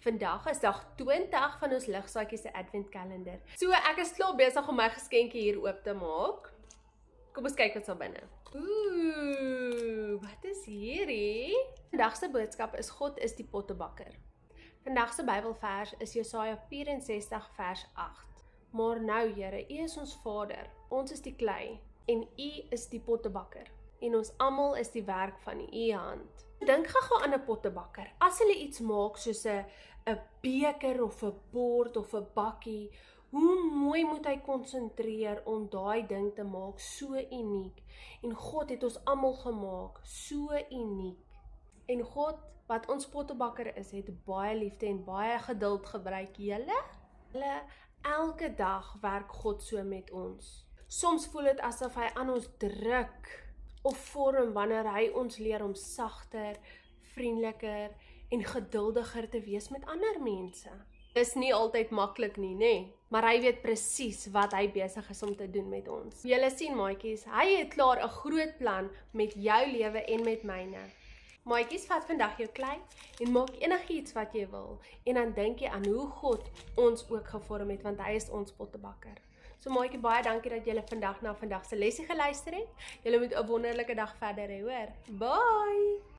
Vandag is dag 20 van ons Ligsaadjies se adventkalender. So ek is klaar besig om my geskenkie hier oop te maak. Kom ons kyk wat daar binne. Ooh, wat is hierdie? Vandag se boodskap is God is die pottebakker. Vandag se Bybelvers is Jesaja 64 vers 8. Maar nou Here, U is ons Vader, ons is die klei en U is die pottebakker. En ons almal is die werk van U hand. Dink gou aan 'n pottebakker. As hulle iets maak soos 'n beker of 'n bord of 'n bakkie, hoe mooi moet hy konsentreer om daai ding te maak so uniek. En God het ons almal gemaak so uniek. En God, wat ons pottebakker is, het baie liefde en baie geduld gebruik. Julle elke dag werk God so met ons. Soms voel dit asof hy aan ons druk of vorm wanneer hy ons leer om sagter, vriendeliker en geduldiger te wees met ander mense. Dis nie altyd maklik nie, nê? Maar hy weet presies wat hy besig is om te doen met ons. Julle sien maatjies, hy het klaar 'n groot plan met jou lewe en met myne. Maatjies, vat vandag jou klei en maak enigiets wat jy wil. En dan dink jy aan hoe God ons ook gevorm het, want hy is ons pottebakker. So maatjie, baie dankie dat julle vandag na vandag se lesie geluister het. Julle moet 'n wonderlike dag verder hê, hoor. Bye!